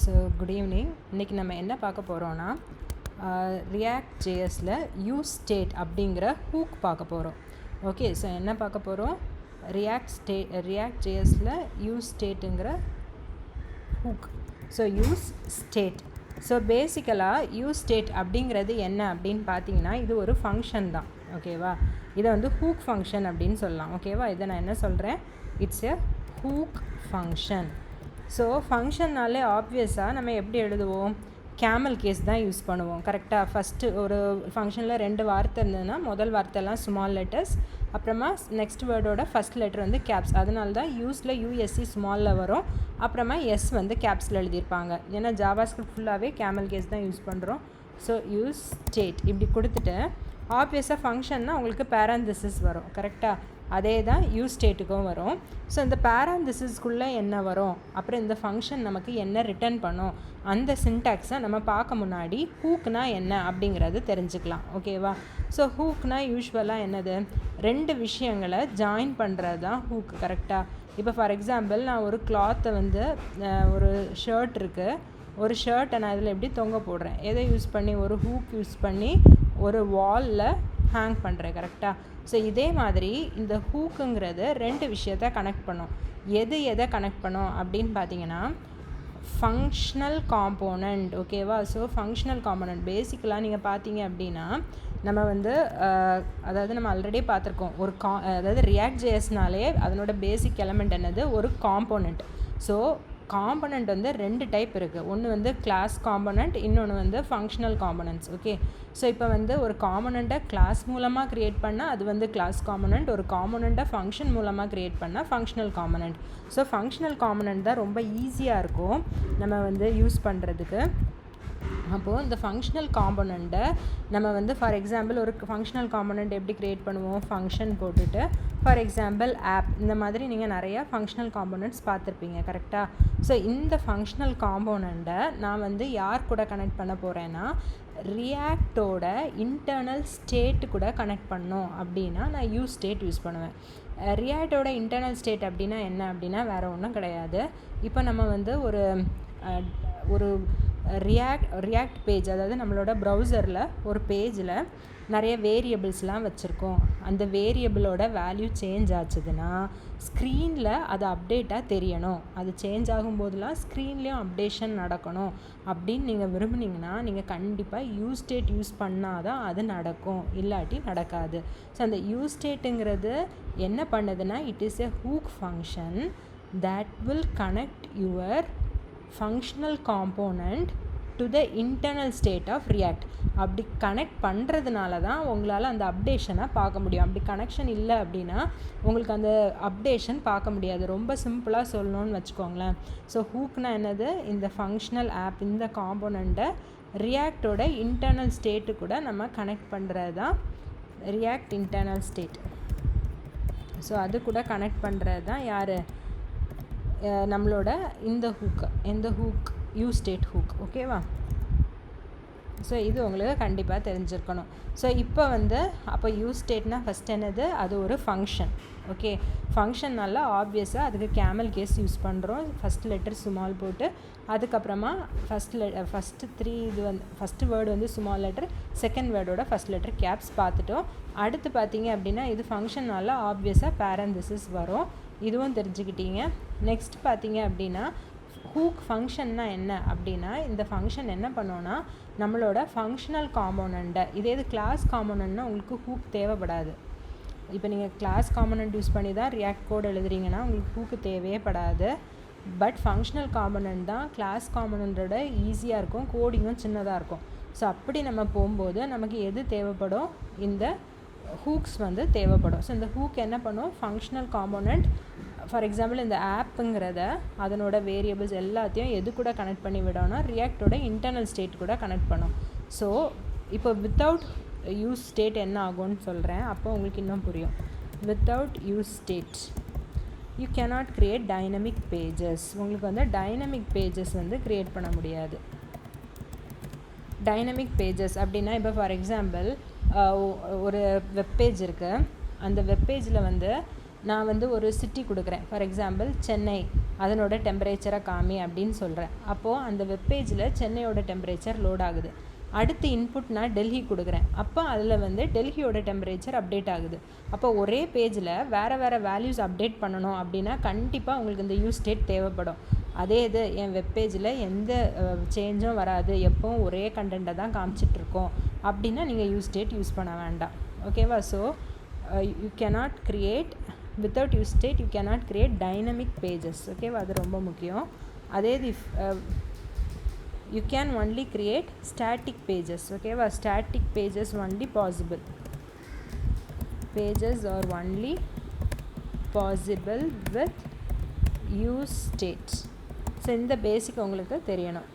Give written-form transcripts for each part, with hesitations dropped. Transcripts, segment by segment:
So good evening. இன்றைக்கி நம்ம என்ன பார்க்க போகிறோன்னா ரியாக்ட் ஜேஎஸில் யூஸ் ஸ்டேட் அப்படிங்கிற ஹூக் பார்க்க போகிறோம். ஓகே, ஸோ என்ன பார்க்க போகிறோம்? ரியாக்ட் ஜேஎஸில் யூஸ் ஸ்டேட்டுங்கிற hook. So use state. So பேசிக்கலாக யூஸ் ஸ்டேட் அப்படிங்கிறது என்ன அப்படின்னு பார்த்தீங்கன்னா, இது ஒரு ஃபங்க்ஷன் தான். ஓகேவா? இதை வந்து ஹூக் ஃபங்க்ஷன் அப்படின்னு சொல்லலாம். ஓகேவா? இதை நான் என்ன சொல்கிறேன்? It's a hook function. So ஃபங்க்ஷன்னாலே ஆப்வியஸாக நம்ம எப்படி எழுதுவோம்? கேமல் கேஸ் தான் யூஸ் பண்ணுவோம். கரெக்டாக? ஃபஸ்ட்டு ஒரு ஃபங்க்ஷனில் 2 வார்த்தை இருந்ததுன்னா முதல் வார்த்தைலாம் ஸ்மால் லெட்டர்ஸ், அப்புறமா நெக்ஸ்ட் வேர்டோட ஃபஸ்ட் லெட்டர் வந்து கேப்ஸ். அதனால தான் யூஸில் யூஎஸ்சி ஸ்மாலில் வரும், அப்புறமா எஸ் வந்து கேப்ஸில் எழுதியிருப்பாங்க. ஏன்னா ஜாவாஸ்கிரிப்ட் ஃபுல்லாகவே கேமல் கேஸ் தான் யூஸ் பண்ணுறோம். ஸோ யூஸ் ஸ்டேட் இப்படி கொடுத்துட்டு ஆப்வியஸாக ஃபங்க்ஷன்னா உங்களுக்கு பேரந்திசிஸ் வரும். கரெக்டாக? அதே தான் யூஸ் ஸ்டேட்டுக்கும் வரும். ஸோ இந்த பேரந்திசிஸ்க்குள்ளே என்ன வரும், அப்புறம் இந்த ஃபங்க்ஷன் நமக்கு என்ன ரிட்டர்ன் பண்ணும், அந்த சின்டாக்ஸை நம்ம பார்க்க முன்னாடி ஹூக்னா என்ன அப்படிங்கிறது தெரிஞ்சுக்கலாம். ஓகேவா? ஸோ ஹூக்னா யூஸ்வலாக என்னது? 2 விஷயங்களை ஜாயின் பண்ணுறது தான் ஹூக். கரெக்டாக? இப்போ ஃபார் எக்ஸாம்பிள், நான் ஒரு கிளாத்தை வந்து ஒரு ஷர்ட் இருக்குது, ஒரு ஷர்ட்டை நான் இதில் எப்படி தொங்க போடுறேன்? எதை யூஸ் பண்ணி? ஒரு ஹூக் யூஸ் பண்ணி ஒரு வாலில் ஹேங் பண்ணுறேன். கரெக்டாக? ஸோ இதே மாதிரி இந்த ஹூக்குங்கிறது 2 விஷயத்தை கனெக்ட் பண்ணும். எதை கனெக்ட் பண்ணும் அப்படின்னு பார்த்தீங்கன்னா, ஃபங்க்ஷனல் காம்போனண்ட். ஓகேவா? ஸோ ஃபங்க்ஷனல் காம்போனண்ட் பேசிக்கலாக நீங்கள் பார்த்தீங்க அப்படின்னா, நம்ம வந்து அதாவது நம்ம ஆல்ரெடி பார்த்துருக்கோம், ஒரு அதாவது ரியாக்ட் ஜேஎஸ்னாலே அதனோட பேசிக் எலமெண்ட் என்னது? ஒரு காம்போனண்ட். ஸோ காம்போனண்ட் வந்து 2 டைப் இருக்குது. ஒன்று வந்து கிளாஸ் காம்போனண்ட், இன்னொன்று வந்து ஃபங்க்ஷனல் காம்போனண்ட்ஸ். ஓகே, ஸோ இப்போ வந்து ஒரு காம்போனண்ட்டை கிளாஸ் மூலமாக க்ரியேட் பண்ணால் அது வந்து கிளாஸ் காம்போனண்ட், ஒரு காம்போனண்ட்டை ஃபங்க்ஷன் மூலமாக க்ரியேட் பண்ணால் functional component. So functional component தான் ரொம்ப ஈஸியாக இருக்கும் நம்ம வந்து யூஸ் பண்ணுறதுக்கு. அப்போது இந்த ஃபங்க்ஷனல் காம்போனண்ட்டை நம்ம வந்து ஃபார் எக்ஸாம்பிள் ஒரு ஃபங்க்ஷனல் காம்போனண்ட் எப்படி க்ரியேட் பண்ணுவோம்? ஃபங்க்ஷன் போட்டுட்டு ஃபார் எக்ஸாம்பிள் ஆப், இந்த மாதிரி நீங்கள் நிறையா ஃபங்க்ஷனல் காம்போனண்ட்ஸ் பார்த்துருப்பீங்க. கரெக்டாக? ஸோ இந்த ஃபங்க்ஷனல் காம்போனண்ட்டை நான் வந்து யார் கூட கனெக்ட் பண்ண போகிறேன்னா, ரியாக்டோட இன்டர்னல் ஸ்டேட்டு கூட கனெக்ட் பண்ணோம் அப்படின்னா நான் யூஸ் ஸ்டேட் யூஸ் பண்ணுவேன். ரியாக்டோட இன்டர்னல் ஸ்டேட் அப்படின்னா என்ன அப்படின்னா வேறு ஒன்றும் கிடையாது. இப்போ நம்ம வந்து ஒரு ரியாக்ட் பேஜ், அதாவது நம்மளோட ப்ரௌசரில் ஒரு பேஜில் நிறைய வேரியபிள்ஸ்லாம் வச்சுருக்கோம். அந்த வேரியபிளோட வேல்யூ சேஞ்ச் ஆச்சுதுன்னா ஸ்க்ரீனில் அது அப்டேட்டாக தெரியணும். அது சேஞ்ச் ஆகும்போதெல்லாம் ஸ்க்ரீன்லேயும் அப்டேஷன் நடக்கணும் அப்படின்னு நீங்கள் விரும்புனீங்கன்னா நீங்கள் கண்டிப்பாக யூஸ் ஸ்டேட் யூஸ் பண்ணால் தான் அது நடக்கும், இல்லாட்டி நடக்காது. ஸோ அந்த யூஸ் ஸ்டேட்டுங்கிறது என்ன பண்ணுதுன்னா, it is a hook function that will connect your functional component to the internal state of React. அப்படி கனெக்ட் பண்ணுறதுனால தான் உங்களால் அந்த அப்டேஷனை பார்க்க முடியும். அப்படி கனெக்ஷன் இல்லை அப்படின்னா உங்களுக்கு அந்த அப்டேஷன் பார்க்க முடியாது. ரொம்ப சிம்பிளாக சொல்லணும்னு வச்சுக்கோங்களேன். ஸோ ஹூக்னா என்னது? இந்த ஃபங்க்ஷனல் ஆப், இந்த காம்போனண்ட்டை ரியாக்டோட இன்டர்னல் ஸ்டேட்டு கூட நம்ம கனெக்ட் பண்ணுறது தான் ரியாக்ட் இன்டர்னல் ஸ்டேட். ஸோ அது கூட கனெக்ட் பண்ணுறது தான் யார்? நம்மளோட இந்த ஹூக் யூ ஸ்டேட் ஹூக். ஓகேவா? ஸோ இது உங்களுக்கு கண்டிப்பாக தெரிஞ்சிருக்கணும். ஸோ இப்போ வந்து அப்போ யூஸ் ஸ்டேட்னா ஃபஸ்ட் என்னது? அது ஒரு ஃபங்க்ஷன். ஓகே, ஃபங்க்ஷன்னால ஆப்வியஸாக அதுக்கு கேமல் கேஸ் யூஸ் பண்ணுறோம். ஃபஸ்ட் லெட்டர் ஸ்மால் போட்டு, அதுக்கப்புறமா ஃபஸ்ட்டு 3 இது வந்து ஃபஸ்ட்டு வேர்டு வந்து ஸ்மால் லெட்டர், செகண்ட் வேர்டோட ஃபஸ்ட் லெட்டர் கேப்ஸ் பார்த்துட்டோம். அடுத்து பார்த்தீங்க அப்படின்னா இது ஃபங்க்ஷன்னால ஆப்வியஸாக பேரந்திசிஸ் வரும். இதுவும் தெரிஞ்சுக்கிட்டீங்க. நெக்ஸ்ட் பார்த்தீங்க அப்படின்னா ஹூக் ஃபங்க்ஷன்னா என்ன அப்படின்னா, இந்த ஃபங்க்ஷன் என்ன பண்ணோன்னா நம்மளோட ஃபங்க்ஷனல் காம்போனண்ட்டை, இதே இது கிளாஸ் காம்போனண்ட்னா உங்களுக்கு ஹூக் தேவைப்படாது. இப்போ நீங்கள் கிளாஸ் காம்போனண்ட் யூஸ் பண்ணி தான் ரியாக்ட் கோட் எழுதுறீங்கன்னா உங்களுக்கு ஹூக்கு தேவையே படாது. பட் ஃபங்க்ஷனல் காம்போனண்ட் தான் கிளாஸ் காம்போனண்ட்டோட ஈஸியாக இருக்கும், கோடிங்கும் சின்னதாக இருக்கும். ஸோ அப்படி நம்ம போகும்போது நமக்கு எது தேவைப்படும்? இந்த ஹூக்ஸ் வந்து தேவைப்படும். ஸோ இந்த ஹூக் என்ன பண்ணும்? ஃபங்க்ஷனல் காம்போனண்ட் ஃபார் எக்ஸாம்பிள் இந்த ஆப்புங்கிறத அதனோட வேரியபிள்ஸ் எல்லாத்தையும் எது கூட கனெக்ட் பண்ணி விடணும்னா ரியாக்டோட இன்டர்னல் ஸ்டேட் கூட கனெக்ட் பண்ணும். ஸோ இப்போ வித்தவுட் யூஸ் ஸ்டேட் என்ன ஆகும்னு சொல்கிறேன், அப்போ உங்களுக்கு இன்னும் புரியும். Without use state you cannot create dynamic pages. உங்களுக்கு வந்து டைனமிக் பேஜஸ் வந்து க்ரியேட் பண்ண முடியாது. டைனமிக் பேஜஸ் அப்படின்னா இப்போ ஃபார் எக்ஸாம்பிள் ஒரு வெப்பேஜ் இருக்குது. அந்த வெப்பேஜில் வந்து நான் வந்து ஒரு சிட்டி கொடுக்குறேன். ஃபார் எக்ஸாம்பிள் சென்னை அதனோட டெம்பரேச்சரை காமி அப்படின்னு சொல்கிறேன். அப்போது அந்த வெப்பேஜில் சென்னையோட டெம்பரேச்சர் லோட் ஆகுது. அடுத்து இன்புட் நான் டெல்லி கொடுக்குறேன். அப்போ அதில் வந்து டெல்லியோட டெம்பரேச்சர் அப்டேட் ஆகுது. அப்போ ஒரே பேஜில் வேறு வேல்யூஸ் அப்டேட் பண்ணணும் அப்படின்னா கண்டிப்பாக உங்களுக்கு இந்த யூஸ் ஸ்டேட் தேவைப்படும். அதே இது என் வெப்பேஜில் எந்த சேஞ்சும் வராது, எப்போவும் ஒரே கண்டென்ட்டை தான் காமிச்சிட்ருக்கோம் அப்படின்னா நீங்கள் யூஸ் ஸ்டேட் யூஸ் பண்ண வேண்டாம். ஓகேவா? So you cannot create without use state you cannot create dynamic pages. ஓகேவா? அது ரொம்ப முக்கியம். அதே இது you can only create static pages. Okay, static pages only possible. Pages are only possible with use state. So இந்த பேசிக் உங்களுக்கு தெரியணும்,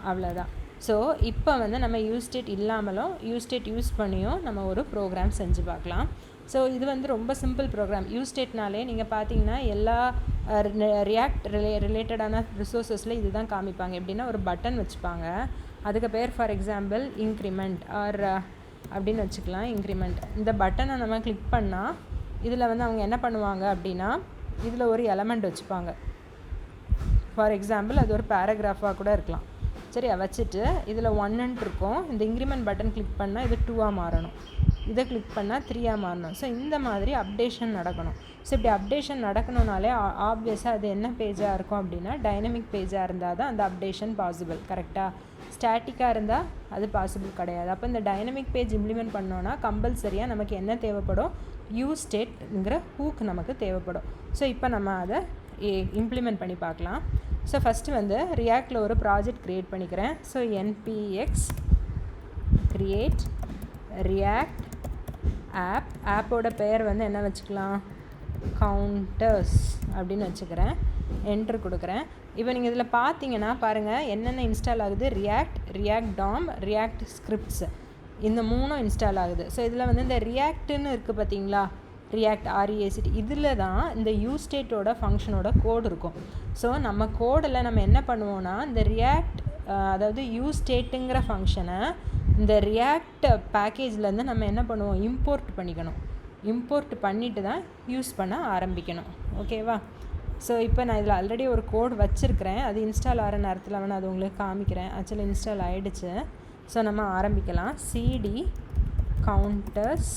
அவ்வளோதான். ஸோ இப்போ வந்து நம்ம யூஸ் ஸ்டேட் இல்லாமலும் யூஸ் ஸ்டேட் யூஸ் பண்ணியும் நம்ம ஒரு ப்ரோக்ராம் செஞ்சு பார்க்கலாம். ஸோ இது வந்து ரொம்ப சிம்பிள் ப்ரோக்ராம். யூஸ் ஸ்டேட்னாலே நீங்கள் பார்த்தீங்கன்னா எல்லா ரியாக்ட் ரிலேட்டடான ரிசோர்ஸஸில் இது தான் காமிப்பாங்க. எப்படின்னா ஒரு பட்டன் வச்சுப்பாங்க, அதுக்கு பேர் ஃபார் எக்ஸாம்பிள் இன்க்ரிமெண்ட் ஆர் அப்படின்னு வச்சுக்கலாம். இன்க்ரிமெண்ட் இந்த பட்டனை நம்ம கிளிக் பண்ணால் இதில் வந்து அவங்க என்ன பண்ணுவாங்க அப்படின்னா இதில் ஒரு எலமெண்ட் வச்சுப்பாங்க. ஃபார் எக்ஸாம்பிள் அது ஒரு பேராகிராஃபாக கூட இருக்கலாம். சரியா? வச்சுட்டு இதில் 1 இருக்கும். இந்த இன்க்ரிமெண்ட் பட்டன் கிளிக் பண்ணால் இது 2ஆக மாறணும், இதை கிளிக் பண்ணால் 3ஆக மாறணும். ஸோ இந்த மாதிரி அப்டேஷன் நடக்கணும். ஸோ இப்படி அப்டேஷன் நடக்கணுனாலே ஆப்வியஸாக அது என்ன பேஜாக இருக்கும் அப்படின்னா டைனமிக் பேஜாக இருந்தால் தான் அந்த அப்டேஷன் பாசிபிள். கரெக்டாக? ஸ்டாட்டிக்காக இருந்தால் அது பாசிபிள் கிடையாது. அப்போ இந்த டைனமிக் பேஜ் இம்ப்ளிமெண்ட் பண்ணோன்னா கம்பல்சரியாக நமக்கு என்ன தேவைப்படும்? யூஸ் ஸ்டேட்ங்கிற ஹூக் நமக்கு தேவைப்படும். ஸோ இப்போ நம்ம அதை இம்ப்ளிமெண்ட் பண்ணி பார்க்கலாம். ஸோ ஃபஸ்ட்டு வந்து ரியாக்டில் ஒரு ப்ராஜெக்ட் க்ரியேட் பண்ணிக்கிறேன். So npx create react app. ஆப்போட பெயர் வந்து என்ன வச்சுக்கலாம்? கவுண்டர்ஸ் அப்படின்னு வச்சுக்கிறேன். என்ட்ரு கொடுக்குறேன். இப்போ நீங்கள் இதில் பார்த்தீங்கன்னா பாருங்கள் என்னென்ன இன்ஸ்டால் ஆகுது. ரியாக்ட் டாம், ரியாக்ட் ஸ்கிரிப்ட்ஸ், இந்த 3 இன்ஸ்டால் ஆகுது. ஸோ இதில் வந்து இந்த ரியாக்ட்னு இருக்குது பார்த்தீங்களா, ரியாக்ட் REACT, இதில் தான் இந்த யூஸ் ஸ்டேட்டோட ஃபங்க்ஷனோட கோடு இருக்கும். ஸோ நம்ம கோடில் நம்ம என்ன பண்ணுவோன்னா இந்த ரியாக்ட் அதாவது யூஸ் ஸ்டேட்டுங்கிற ஃபங்க்ஷனை இந்த ரியாக்ட் பேக்கேஜ்லேருந்து நம்ம என்ன பண்ணுவோம்? இம்போர்ட் பண்ணிக்கணும். இம்போர்ட் பண்ணிவிட்டு தான் யூஸ் பண்ண ஆரம்பிக்கணும். ஓகேவா? ஸோ இப்போ நான் இதில் ஆல்ரெடி ஒரு கோட் வச்சுருக்கிறேன். அது இன்ஸ்டால் ஆகிற நேரத்தில் வேணால் அது உங்களுக்கு காமிக்கிறேன். ஆக்சுவலி இன்ஸ்டால் ஆகிடுச்சு. ஸோ நம்ம ஆரம்பிக்கலாம். cd counters.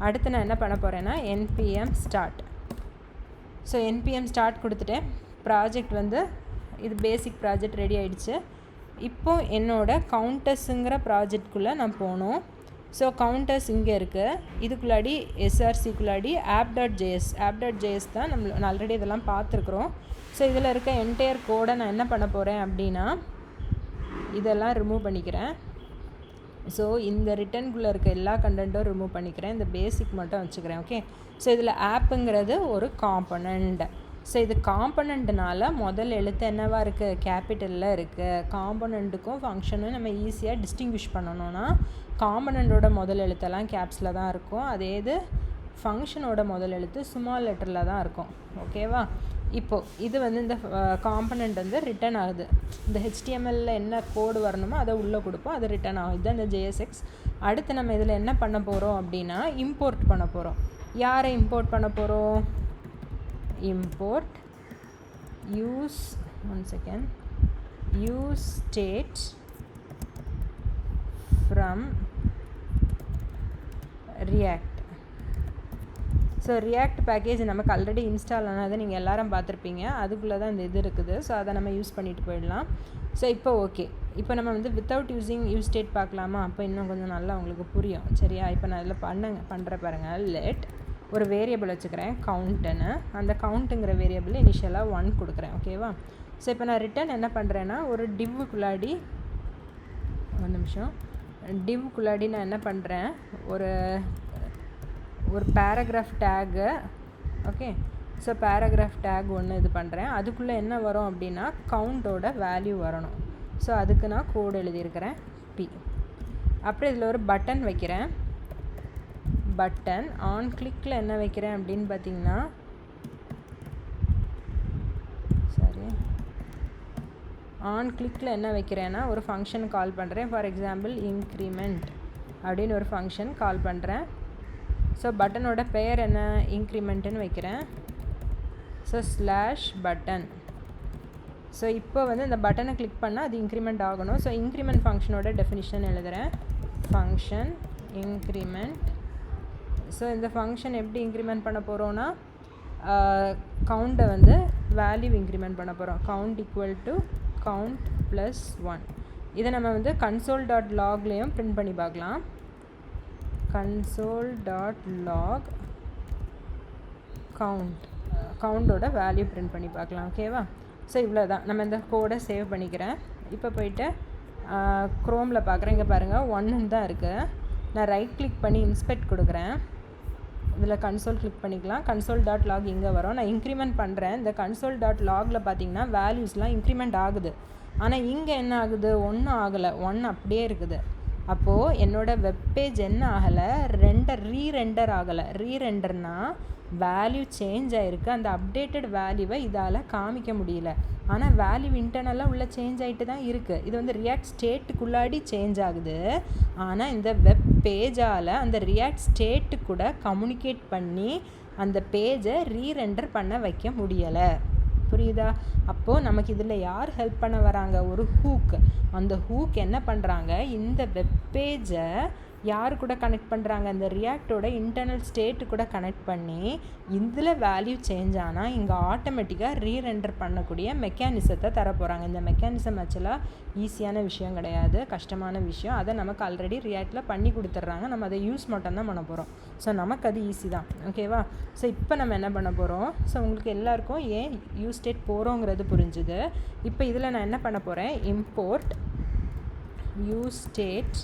அடுத்து நான் என்ன பண்ண போகிறேன்னா npm start. So npm start கொடுத்துட்டேன். ப்ராஜெக்ட் வந்து இது பேசிக் ப்ராஜெக்ட் ரெடி ஆகிடுச்சு. இப்போது என்னோடய கவுண்டர்ஸுங்கிற ப்ராஜெக்ட்குள்ளே நான் போகணும். ஸோ கவுண்டர்ஸ் இங்கே இருக்குது. இதுக்குள்ளாடி srcக்குள்ளாடி app.js தான் நம்ம ஆல்ரெடி இதெல்லாம் பார்த்துருக்குறோம். ஸோ இதில் இருக்க என்டையர் கோடை நான் என்ன பண்ண போகிறேன் அப்படின்னா இதெல்லாம் ரிமூவ் பண்ணிக்கிறேன். ஸோ இந்த ரிட்டர்னுக்குள்ளே இருக்க எல்லா கண்டென்ட்டும் ரிமூவ் பண்ணிக்கிறேன். இந்த பேசிக் மட்டும் வச்சுக்கிறேன். ஓகே. ஸோ இதில் ஆப்புங்கிறது ஒரு காம்பனண்ட். ஸோ இது காம்பனண்ட்னால முதல் எழுத்து என்னவாக இருக்குது? கேபிட்டலில் இருக்குது. காம்பனண்ட்டுக்கும் ஃபங்க்ஷனும் நம்ம ஈஸியாக டிஸ்டிங்விஷ் பண்ணணும்னா காம்பனண்டோட முதல் எழுத்தெல்லாம் கேப்ஸில் தான் இருக்கும். அதே இது ஃபங்க்ஷனோட முதல் எழுத்து ஸ்மால் லெட்டரில் தான் இருக்கும். ஓகேவா? இப்போது இது வந்து இந்த காம்பனண்ட் வந்து ரிட்டன் ஆகுது. இந்த HTMLல என்ன கோடு வரணுமோ அதை உள்ளே கொடுப்போம், அது ரிட்டன் ஆகும். இதுதான் இந்த JSX. அடுத்து நம்ம இதில் என்ன பண்ண போகிறோம் அப்படின்னா இம்போர்ட் பண்ண போகிறோம். யாரை இம்போர்ட் பண்ண போகிறோம்? Import use state from react. So react package நமக்கு ஆல்ரெடி இன்ஸ்டால் ஆனதை நீங்கள் எல்லாரும் பார்த்துருப்பீங்க. அதுக்குள்ளே தான் இந்த இது இருக்குது. ஸோ அதை நம்ம யூஸ் பண்ணிட்டு போயிடலாம். ஸோ இப்போ ஓகே. இப்போ நம்ம வந்து வித்தவுட் யூஸிங் யூஸ் ஸ்டேட் பார்க்கலாமா? அப்போ இன்னும் கொஞ்சம் நல்லா உங்களுக்கு புரியும். சரியா? இப்போ நான் இதில் பண்ணுற பாருங்கள். லெட் ஒரு வேரியபிள் வச்சுக்கிறேன் கவுண்ட்டுன்னு. அந்த கவுண்ட்டுங்கிற வேரியபிள் இனிஷியலாக 1 கொடுக்குறேன். ஓகேவா? ஸோ இப்போ நான் ரிட்டன் என்ன பண்ணுறேன்னா ஒரு டிவ்வுக்குள்ளாடி டிவ்வுக்குள்ளாடி நான் என்ன பண்ணுறேன், ஒரு paragraph tag. Okay. So paragraph take ஒன்று இது பண்ணுறேன். அதுக்குள்ளே என்ன வரும் அப்படின்னா கவுண்டோட வேல்யூ வரணும். ஸோ அதுக்கு நான் கோடு எழுதியிருக்கிறேன் P. அப்புறம் இதில் ஒரு பட்டன் வைக்கிறேன். பட்டன் ஆன் கிளிக்கில் என்ன வைக்கிறேன் அப்படின்னு பார்த்தீங்கன்னா ஆன் கிளிக்கில் என்ன வைக்கிறேன்னா ஒரு ஃபங்க்ஷன் கால் பண்ணுறேன். ஃபார் எக்ஸாம்பிள் இன்க்ரிமெண்ட் அப்படின்னு ஒரு ஃபங்க்ஷன் கால் பண்ணுறேன். ஸோ பட்டனோட பெயர் என்ன? இன்க்ரிமெண்ட்டுன்னு வைக்கிறேன். So slash button. ஸோ இப்போ வந்து இந்த பட்டனை கிளிக் பண்ணால் அது இன்க்ரிமெண்ட் ஆகணும். ஸோ இன்க்ரிமெண்ட் ஃபங்க்ஷனோட டெஃபினிஷன் எழுதுகிறேன். Function increment. ஸோ இந்த ஃபங்க்ஷன் எப்படி இன்க்ரிமெண்ட் பண்ண போகிறோன்னா கவுண்டை வந்து வேல்யூ இன்க்ரிமெண்ட் பண்ண போகிறோம். Count equal to count plus 1. இதை நம்ம வந்து console.logலேயும் பிரிண்ட் பண்ணி பார்க்கலாம். console.log கவுண்டோட வேல்யூ பிரிண்ட் பண்ணி பார்க்கலாம். ஓகேவா? ஸோ இவ்வளோ தான். நம்ம இந்த கோடை சேவ் பண்ணிக்கிறேன். இப்போ போய்ட்டு க்ரோமில் பார்க்குறேன். இங்கே பாருங்கள் 1 தான் இருக்குது. நான் ரைட் கிளிக் பண்ணி இன்ஸ்பெக்ட் கொடுக்குறேன். இதில் கன்சோல் கிளிக் பண்ணிக்கலாம். console.log இங்கே வரும். நான் இன்க்ரிமெண்ட் பண்ணுறேன். இந்த console.logல பார்த்தீங்கன்னா வேல்யூஸ்லாம் இன்க்ரிமெண்ட் ஆகுது. ஆனால் இங்கே என்ன ஆகுது? ஒன்றும் ஆகலை. 1 அப்படியே இருக்குது. அப்போது என்னோடய வெப்பேஜ் என்ன ஆகலை? ரீரெண்டர் ஆகலை. ரீரெண்டர்னால் வேல்யூ சேஞ்ச் ஆகிருக்கு. அந்த அப்டேட்டட் வேல்யூவை இதால் காமிக்க முடியல. ஆனால் வேல்யூ இன்டர்னலாக உள்ள சேஞ்ச் ஆகிட்டு தான் இருக்குது. இது வந்து ரியாக்ட் ஸ்டேட்டுக்குள்ளாடி சேஞ்ச் ஆகுது. ஆனால் இந்த வெப் பேஜால் அந்த ரியாக்ட் ஸ்டேட்டு கூட கம்யூனிகேட் பண்ணி அந்த பேஜை ரீரெண்டர் பண்ண வைக்க முடியலை. புரியுதா? அப்போது நமக்கு இதில் யார் ஹெல்ப் பண்ண வராங்க? ஒரு ஹூக். அந்த ஹூக் என்ன பண்ணுறாங்க? இந்த வெப் பேஜை யார் கூட கனெக்ட் பண்ணுறாங்க? இந்த ரியாக்டோட இன்டர்னல் ஸ்டேட்டு கூட கனெக்ட் பண்ணி இதில் வேல்யூ சேஞ்ச் ஆனால் இங்கே ஆட்டோமேட்டிக்காக ரீரெண்டர் பண்ணக்கூடிய மெக்கானிசத்தை தர போகிறாங்க. இந்த மெக்கானிசம் ஆக்சுவலாக ஈஸியான விஷயம் கிடையாது, கஷ்டமான விஷயம். அதை நமக்கு ஆல்ரெடி ரியாக்டில் பண்ணி கொடுத்துட்றாங்க. நம்ம அதை யூஸ் மட்டும்தான் பண்ண போகிறோம். ஸோ நமக்கு அது ஈஸி தான். ஓகேவா? ஸோ இப்போ நம்ம என்ன பண்ண போகிறோம்? ஸோ உங்களுக்கு எல்லாருக்கும் ஏன் யூஸ் ஸ்டேட் போகிறோங்கிறது புரிஞ்சுது. இப்போ இதில் நான் என்ன பண்ண போகிறேன்? Import use state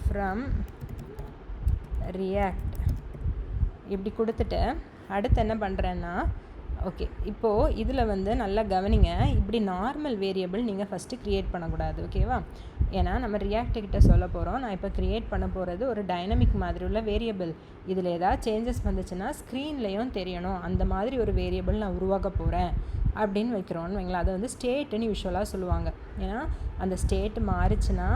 from react இப்படி கொடுத்துட்டு அடுத்து என்ன பண்ணுறேன்னா, ஓகே இப்போது இதில் வந்து நல்லா கவனிங்க. இப்படி நார்மல் வேரியபிள் நீங்கள் ஃபஸ்ட்டு க்ரியேட் பண்ணக்கூடாது. ஓகேவா? ஏன்னா நம்ம ரியாக்ட்கிட்ட சொல்ல போகிறோம். நான் இப்போ க்ரியேட் பண்ண போகிறது ஒரு டைனமிக் மாதிரி உள்ள வேரியபிள். இதில் ஏதாவது சேஞ்சஸ் வந்துச்சுன்னா ஸ்க்ரீன்லேயும் தெரியணும். அந்த மாதிரி ஒரு வேரியபிள் நான் உருவாக்க போகிறேன் அப்படின்னு வைக்கிறோன்னு வைங்களா. அதை வந்து ஸ்டேட்டுன்னு யூஸ்வலாக சொல்லுவாங்க. ஏன்னா அந்த ஸ்டேட் மாறிச்சுன்னா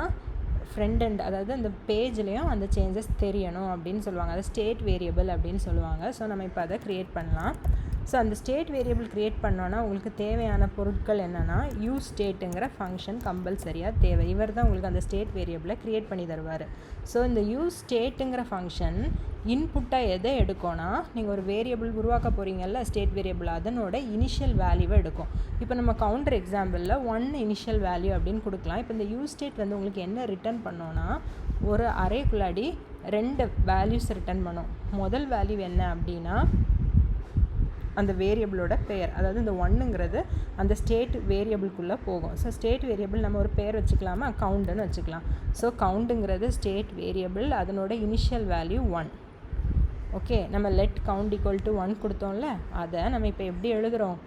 ஃப்ரண்ட் அண்ட் அதாவது அந்த பேஜ்லேயும் அந்த சேஞ்சஸ் தெரியணும் அப்படின்னு சொல்லுவாங்க. அது ஸ்டேட் வேரியபிள் அப்படின்னு சொல்லுவாங்க. ஸோ நம்ம இப்போ அதை க்ரியேட் பண்ணலாம். ஸோ அந்த ஸ்டேட் வேரியபிள் க்ரியேட் பண்ணோன்னா உங்களுக்கு தேவையான பொருட்கள் என்னென்னா யூஸ் ஸ்டேட்டுங்கிற ஃபங்க்ஷன் கம்பல்சரியாக தேவை. இவர் தான் உங்களுக்கு அந்த ஸ்டேட் வேரியபிளை க்ரியேட் பண்ணி தருவார். ஸோ இந்த யூஸ் ஸ்டேட்டுங்கிற ஃபங்க்ஷன் இன்புட்டாக எதை எடுக்கோன்னா, நீங்கள் ஒரு வேரியபிள் உருவாக்க போகிறீங்கல்ல ஸ்டேட் வேரியபிள், அதனோட இனிஷியல் வேல்யூவை எடுக்கும். இப்போ நம்ம கவுண்டர் எக்ஸாம்பிளில் 1 இனிஷியல் வேல்யூ அப்படின்னு கொடுக்கலாம். இப்போ இந்த யூஸ் ஸ்டேட் வந்து உங்களுக்கு என்ன ரிட்டர்ன் பண்ணோன்னா, ஒரு அரேக்குள்ளாடி 2 வேல்யூஸ் ரிட்டர்ன் பண்ணும். முதல் வேல்யூ என்ன அப்படின்னா அந்த வேரியபிளோட பெயர், அதாவது இந்த 1ங்கிறது அந்த ஸ்டேட் வேரியபிள்குள்ளே போகும். ஸோ ஸ்டேட் வேரியபிள் நம்ம ஒரு பெயர் வச்சுக்கலாமா? கவுண்டுன்னு வச்சுக்கலாம். ஸோ கவுண்டுங்கிறது ஸ்டேட் வேரியபிள், அதனோட இனிஷியல் வேல்யூ 1. ஓகே, நம்ம லெட் கவுண்ட் ஈக்குவல் டு 1 கொடுத்தோம்ல, அதை நம்ம இப்போ எப்படி எழுதுகிறோம்?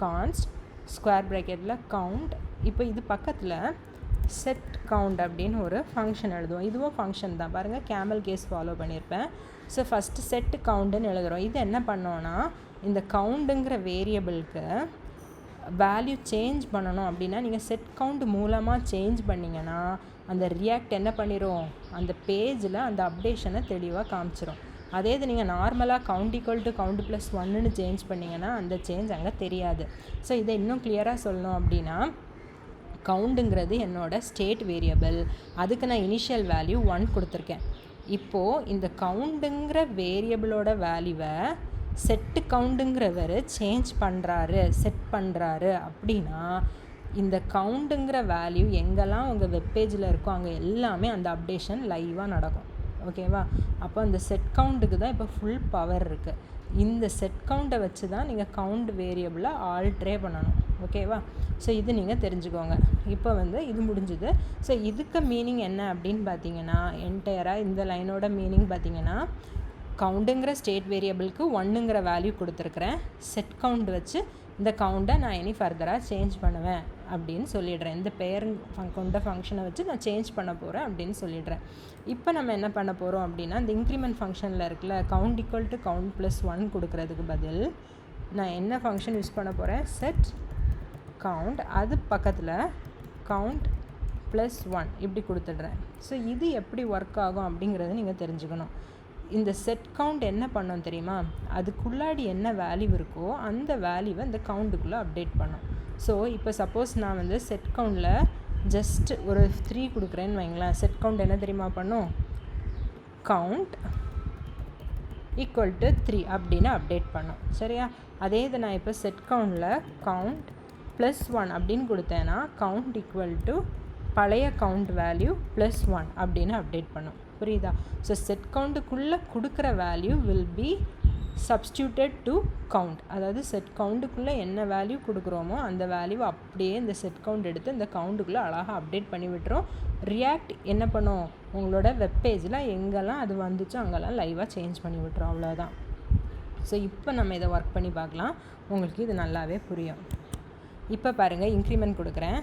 கான்ஸ்ட் ஸ்கொயர் ப்ராக்கெட்டில் கவுண்ட். இப்போ இது பக்கத்தில் செட் கவுண்ட் அப்படின்னு ஒரு ஃபங்க்ஷன் எழுதுவோம். இதுவும் ஃபங்க்ஷன் தான். பாருங்கள், கேமல் கேஸ் ஃபாலோ பண்ணியிருப்பேன். ஸோ ஃபஸ்ட்டு செட் கவுண்டுன்னு எழுதுகிறோம். இது என்ன பண்ணோன்னா, இந்த கவுண்டுங்கிற வேரியபிளுக்கு வேல்யூ சேஞ்ச் பண்ணணும் அப்படின்னா நீங்கள் செட் கவுண்ட் மூலமாக சேஞ்ச் பண்ணிங்கன்னா அந்த ரியாக்ட் என்ன பண்ணிடும்? அந்த பேஜில் அந்த அப்டேஷனை தெளிவாக காமிச்சிடும். அதே இது நீங்கள் நார்மலாக count equal to count plus 1ன்னு சேஞ்ச் பண்ணிங்கன்னா அந்த சேஞ்ச் அங்கே தெரியாது. ஸோ இதை இன்னும் கிளியராக சொல்லணும் அப்படின்னா, கவுண்டுங்கிறது என்னோடய ஸ்டேட் வேரியபிள், அதுக்கு நான் இனிஷியல் வேல்யூ 1 கொடுத்துருக்கேன். இப்போது இந்த கவுண்டுங்கிற வேரியபிளோட வேல்யூவை செட்டு கவுண்டுங்கிறவர் சேஞ்ச் பண்ணுறாரு, செட் பண்ணுறாரு அப்படின்னா இந்த கவுண்டுங்கிற வேல்யூ எங்கெல்லாம் உங்கள் வெப்பேஜில் இருக்கோ அங்கே எல்லாமே அந்த அப்டேஷன் லைவாக நடக்கும். ஓகேவா? அப்போ அந்த செட் கவுண்டுக்கு தான் இப்போ ஃபுல் பவர் இருக்குது. இந்த செட் கவுண்டை வச்சு தான் நீங்கள் கவுண்ட் வேரியபிளை ஆல்ட்ரே பண்ணணும். ஓகேவா? ஸோ இது நீங்கள் தெரிஞ்சுக்கோங்க. இப்போ வந்து இது முடிஞ்சுது. ஸோ இதுக்கு மீனிங் என்ன அப்படின்னு பார்த்தீங்கன்னா, என்டையராக இந்த லைனோட மீனிங் பார்த்தீங்கன்னா, கவுண்டுங்கிற ஸ்டேட் வேரியபிளுக்கு 1ங்கிற வேல்யூ கொடுத்துருக்குறேன். செட் கவுண்ட் வச்சு இந்த கவுண்டை நான் இனி ஃபர்தராக சேஞ்ச் பண்ணுவேன் அப்படின்னு சொல்லிடுறேன். இந்த பெயர் கொண்ட ஃபங்க்ஷனை வச்சு நான் சேஞ்ச் பண்ண போகிறேன் அப்படின்னு சொல்லிடுறேன். இப்போ நம்ம என்ன பண்ண போகிறோம் அப்படின்னா, இந்த இன்க்ரிமெண்ட் ஃபங்க்ஷனில் இருக்குல்ல, count equal to count plus 1 கொடுக்குறதுக்கு பதில் நான் என்ன ஃபங்க்ஷன் யூஸ் பண்ண போகிறேன்? செட் கவுண்ட், அது பக்கத்தில் கவுண்ட் ப்ளஸ் 1 இப்படி கொடுத்துட்றேன். ஸோ இது எப்படி ஒர்க் ஆகும் அப்படிங்கிறத நீங்கள் தெரிஞ்சுக்கணும். இந்த செட் கவுண்ட் என்ன பண்ணோம் தெரியுமா, அதுக்குள்ளாடி என்ன வேல்யூ இருக்கோ அந்த வேல்யூவை இந்த கவுண்டுக்குள்ளே அப்டேட் பண்ணோம். ஸோ இப்போ சப்போஸ் நான் வந்து செட் கவுண்டில் ஜஸ்ட் ஒரு 3 கொடுக்குறேன்னு வைங்களேன். செட் கவுண்ட் என்ன தெரியுமா பண்ணும், கவுண்ட் ஈக்குவல் டு 3 அப்படின்னு அப்டேட் பண்ணோம். சரியா, அதே இது நான் இப்போ செட் கவுண்டில் கவுண்ட் +1 அப்படின்னு கொடுத்தேன்னா கவுண்ட் ஈக்குவல் டு பழைய கவுண்ட் வேல்யூ +1 அப்படின்னு அப்டேட் பண்ணும். புரியுதா? ஸோ செட் கவுண்டுக்குள்ளே கொடுக்குற value will be substituted to count. அதாவது செட் கவுண்டுக்குள்ளே என்ன வேல்யூ கொடுக்குறோமோ அந்த வேல்யூ அப்படியே இந்த செட் கவுண்ட் எடுத்து இந்த கவுண்டுக்குள்ளே அழகாக அப்டேட் பண்ணி விட்டுரும். ரியாக்ட் என்ன பண்ணும், உங்களோட வெப்பேஜில் எங்கெல்லாம் அது வந்துச்சோ அங்கெல்லாம் லைவாக சேஞ்ச் பண்ணி விட்டுரும். அவ்வளோதான். ஸோ இப்போ நம்ம இதை ஒர்க் பண்ணி பார்க்கலாம். உங்களுக்கு இது நல்லாவே புரியும். இப்போ பாருங்கள், இன்க்ரிமெண்ட் கொடுக்குறேன்.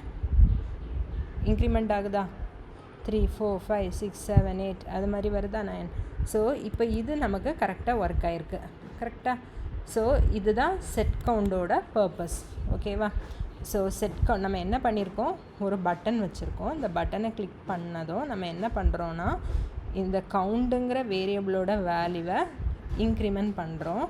இன்க்ரிமெண்ட் ஆகுதா? 3 4 5 6 7 8 அது மாதிரி வருதா 9. ஸோ இப்போ இது நமக்கு கரெக்டாக ஒர்க் ஆகிருக்கு. கரெக்டாக? ஸோ இதுதான் செட் கவுண்டோட பர்பஸ். ஓகேவா? ஸோ செட் கவுண்ட் நம்ம என்ன பண்ணியிருக்கோம், ஒரு பட்டன் வச்சுருக்கோம். இந்த பட்டனை கிளிக் பண்ணதும் நம்ம என்ன பண்ணுறோன்னா இந்த கவுண்டுங்கிற வேரியபிளோட வேல்யூவை இன்க்ரிமெண்ட் பண்ணுறோம்.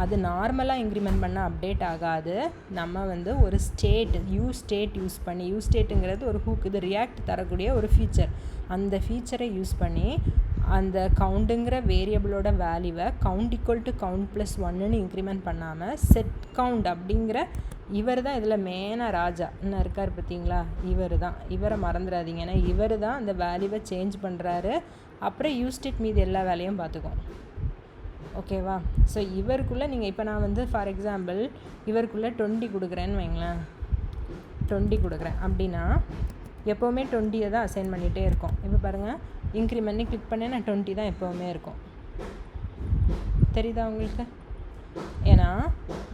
அது நார்மலாக இன்க்ரிமெண்ட் பண்ணால் அப்டேட் ஆகாது. நம்ம வந்து ஒரு ஸ்டேட் ஸ்டேட் யூஸ் பண்ணி, ஸ்டேட்டுங்கிறது ஒரு ஹூக், இது ரியாக்ட் தரக்கூடிய ஒரு ஃபீச்சர். அந்த ஃபீச்சரை யூஸ் பண்ணி அந்த கவுண்டுங்கிற வேரியபிளோட வேல்யூவை கவுண்ட் ஈக்குவல் டு கவுண்ட் +1ன்னு இன்க்ரிமெண்ட் பண்ணாமல் செட் கவுண்ட் அப்படிங்கிற இவர் தான் இதில் மெயினாக ராஜா என்ன இருக்கார் பார்த்தீங்களா, இவரை மறந்துடாதீங்க. ஏன்னா இவர் தான் அந்த வேல்யூவை சேஞ்ச் பண்ணுறாரு. அப்புறம் ஸ்டேட் மீது எல்லா வேலையும் பார்த்துக்கும். ஓகேவா? ஸோ இவருக்குள்ளே நீங்கள் இப்போ நான் வந்து ஃபார் எக்ஸாம்பிள் இவருக்குள்ளே 20 கொடுக்குறேன்னு வைங்களேன். 20 கொடுக்குறேன் அப்படின்னா எப்போவுமே 20 தான் அசைன் பண்ணிகிட்டே இருக்கும். இப்போ பாருங்கள், இன்க்ரிமெண்ட்னு கிளிக் பண்ணேன், நான் 20 தான் எப்போவுமே இருக்கும். தெரியுதா உங்களுக்கு? ஏன்னா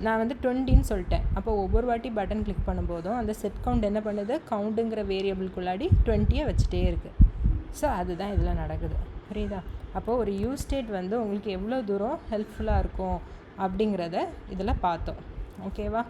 நான் வந்து 20ன்னு சொல்லிட்டேன். அப்போ ஒவ்வொரு வாட்டி பட்டன் கிளிக் பண்ணும்போதும் அந்த செட் கவுண்ட் என்ன பண்ணுது, கவுண்டுங்கிற வேரியபிள்குள்ளாடி 20 வச்சுட்டே இருக்குது. ஸோ அதுதான் இதில் நடக்குது. புரியுதா? அப்போது ஒரு ஸ்டேட் வந்து உங்களுக்கு எவ்வளோ தூரம் ஹெல்ப்ஃபுல்லாக இருக்கும் அப்படிங்கிறத இதில் பார்த்தோம். ஓகேவா?